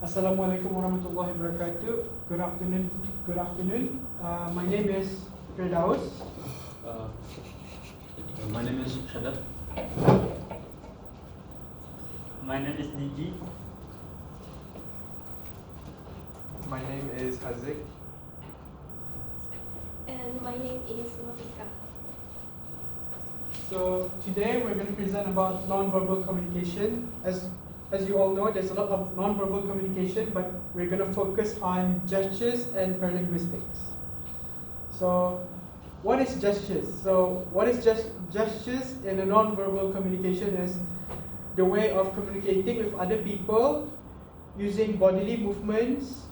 Assalamualaikum warahmatullahi wabarakatuh. Good afternoon. My name is FIRDAUS. My name is SYADDAD. My name is HAJI. My name is HAZIQ. And my name is WAFIQAH. So today we're going to present about non-verbal communication. As you all know, there's a lot of non-verbal communication, but we're going to focus on gestures and paralinguistics. So what is gestures? So what is gestures in a non-verbal communication is the way of communicating with other people using bodily movements,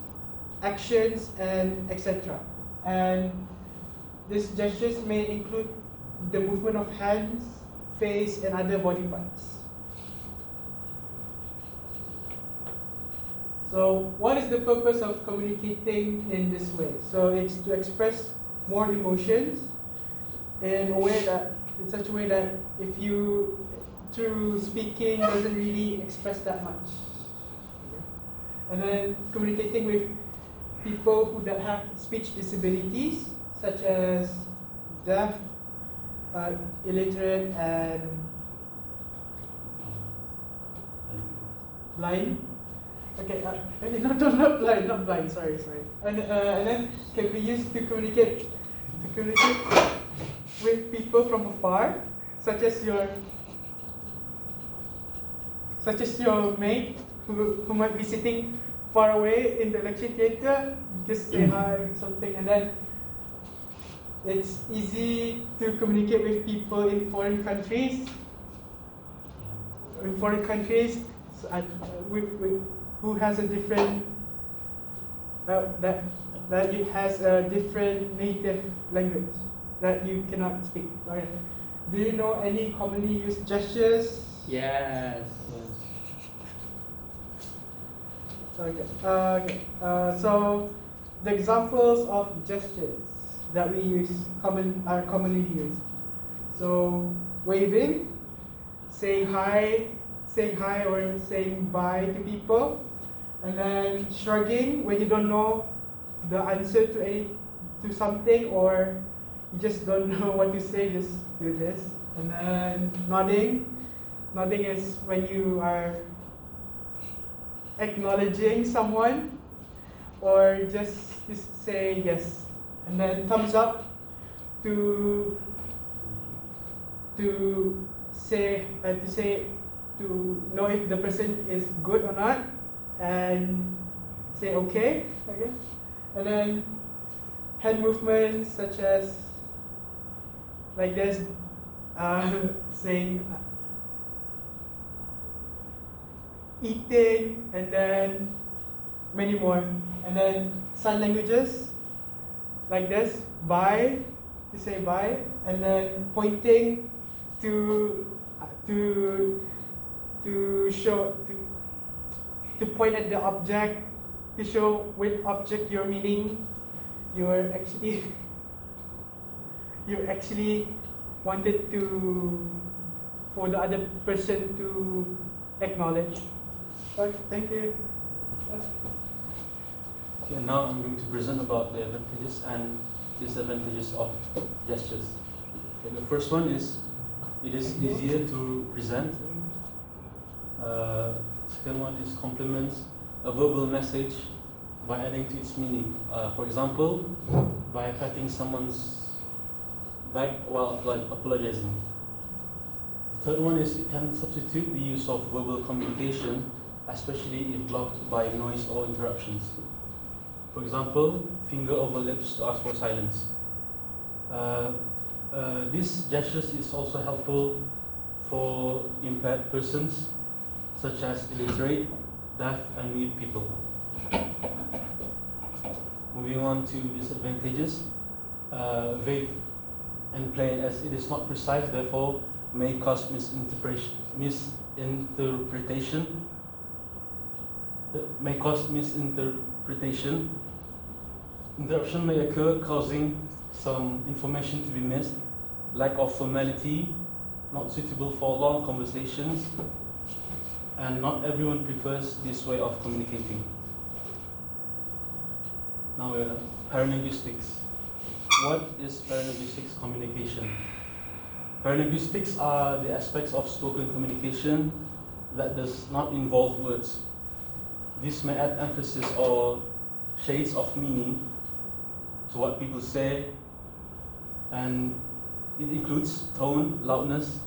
actions, and etc. And these gestures may include the movement of hands, face, and other body parts. So what is the purpose of communicating in this way? So it's to express more emotions in such a way that if you through speaking doesn't really express that much. And then communicating with people that have speech disabilities, such as deaf, illiterate, and blind. Okay, not blind. Sorry. And then can be used to communicate with people from afar, such as your mate who might be sitting far away in the lecture theatre. Just say hi, something, and then it's easy to communicate with people in foreign countries. Who has a different that it has a different native language that you cannot speak. Okay. Do you know any commonly used gestures? Yes. Okay. So the examples of gestures that we use are commonly used. So waving, saying hi or saying bye to people, and then shrugging when you don't know the answer to something, or you just don't know what to say, just do this. And then nodding is when you are acknowledging someone, or just say yes. And then thumbs up to know if the person is good or not, and say okay, I guess. And then hand movements such as like this, saying eating, and then many more. And then sign languages like this, bye, to say bye, and then pointing to point at the object to show which object you're meaning. You actually wanted for the other person to acknowledge. Okay, thank you. Okay, now I'm going to present about the advantages and disadvantages of gestures. Okay, the first one is it is easier to present. Second one is complements a verbal message by adding to its meaning. For example, by patting someone's back while apologizing. The third one is it can substitute the use of verbal communication, especially if blocked by noise or interruptions. For example, finger over lips to ask for silence. These gestures is also helpful for impaired persons, such as illiterate, deaf, and mute people. Moving on to disadvantages, vague and plain, as it is not precise, therefore may cause misinterpretation. Interruption may occur, causing some information to be missed, lack of formality, not suitable for long conversations, and not everyone prefers this way of communicating. Now, paralinguistics. What is paralinguistics communication? Paralinguistics are the aspects of spoken communication that does not involve words. This may add emphasis or shades of meaning to what people say, and it includes tone, loudness,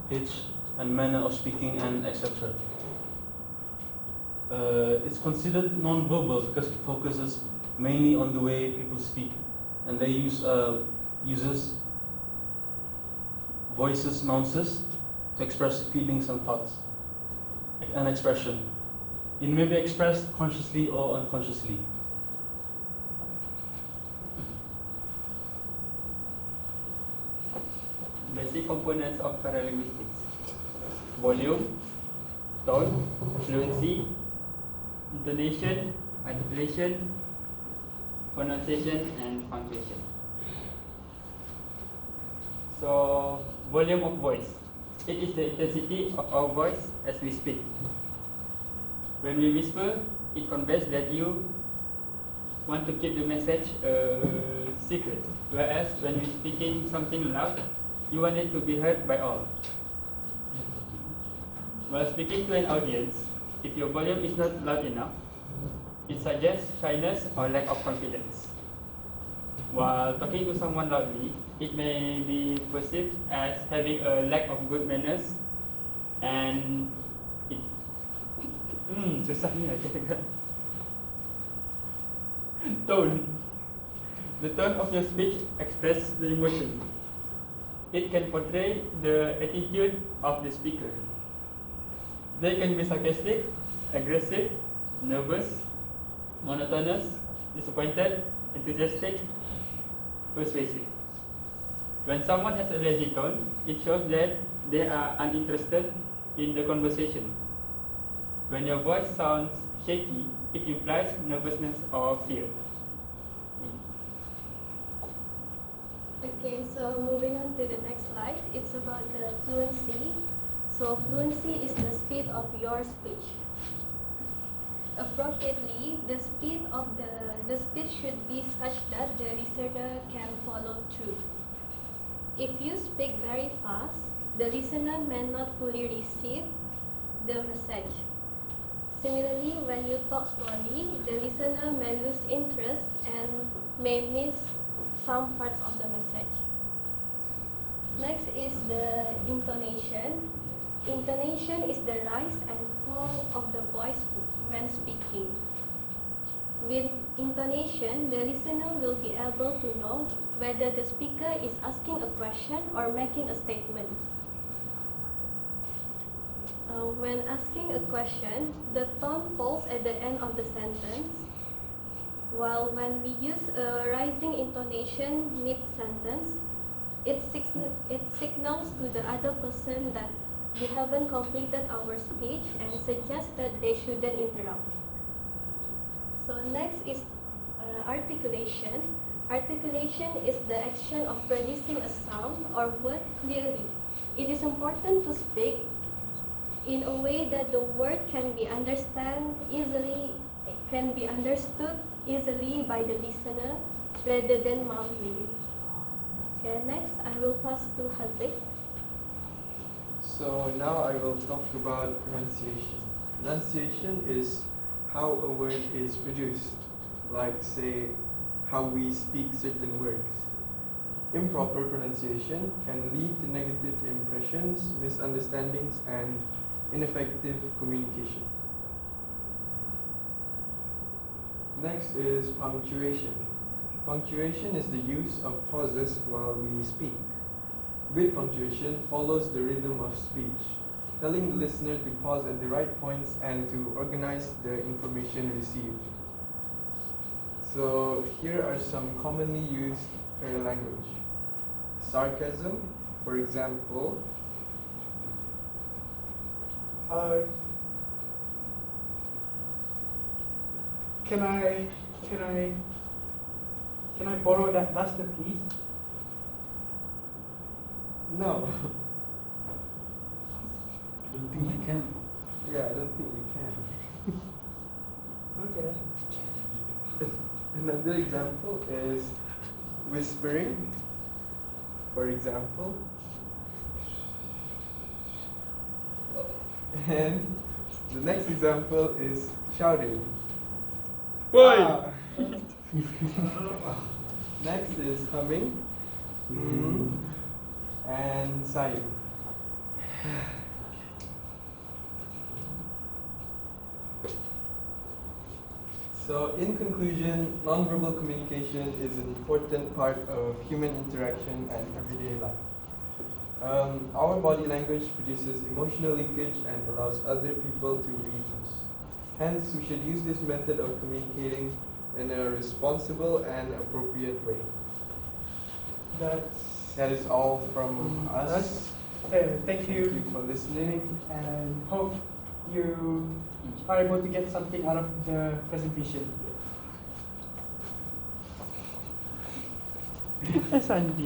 pitch, and manner of speaking, and etc. It's considered non-verbal because it focuses mainly on the way people speak, and they uses voices, nuances to express feelings and thoughts and expression. It may be expressed consciously or unconsciously. Basic components of paralinguistics: volume, tone, fluency, intonation, articulation, pronunciation, and punctuation. So, volume of voice. It is the intensity of our voice as we speak. When we whisper, it conveys that you want to keep the message a secret. Whereas when we're speaking something loud, you want it to be heard by all. While speaking to an audience, if your volume is not loud enough, it suggests shyness or lack of confidence. While talking to someone loudly, it may be perceived as having a lack of good manners, and it susah ni nak cakap. Tone. The tone of your speech expresses the emotion. It can portray the attitude of the speaker. They can be sarcastic, aggressive, nervous, monotonous, disappointed, enthusiastic, persuasive. When someone has a lazy tone, it shows that they are uninterested in the conversation. When your voice sounds shaky, it implies nervousness or fear. Okay, so moving on to the next slide, it's about the fluency. So fluency is the speed of your speech. Appropriately, the speed of the speech should be such that the listener can follow through. If you speak very fast, the listener may not fully receive the message. Similarly, when you talk slowly, the listener may lose interest and may miss some parts of the message. Next is the intonation. Intonation is the rise and fall of the voice when speaking. With intonation, the listener will be able to know whether the speaker is asking a question or making a statement. When asking a question, the tone falls at the end of the sentence, while when we use a rising intonation mid-sentence, it signals to the other person that we haven't completed our speech and suggests that they shouldn't interrupt. So next is articulation. Articulation is the action of producing a sound or word clearly. It is important to speak in a way that the word can be understood easily by the listener rather than mumbling. Okay, next I will pass to HAZIQ. So now I will talk about pronunciation. Pronunciation is how a word is produced, like say how we speak certain words. Improper pronunciation can lead to negative impressions, misunderstandings, and ineffective communication. Next is punctuation. Punctuation is the use of pauses while we speak. Good punctuation follows the rhythm of speech, telling the listener to pause at the right points and to organize the information received. So here are some commonly used paralanguage. Sarcasm, for example. Can I borrow that duster, please? No. I don't think you can. Yeah, I don't think you can. Okay. It's Another example is whispering, for example. And the next example is shouting. Ah. Next is humming and sighing. So, in conclusion, nonverbal communication is an important part of human interaction and everyday life. Our body language produces emotional linkage and allows other people to read us. Hence, we should use this method of communicating in a responsible and appropriate way. That is all from us. Thank you. Thank you for listening. And hope you are able to get something out of the presentation. Sandi.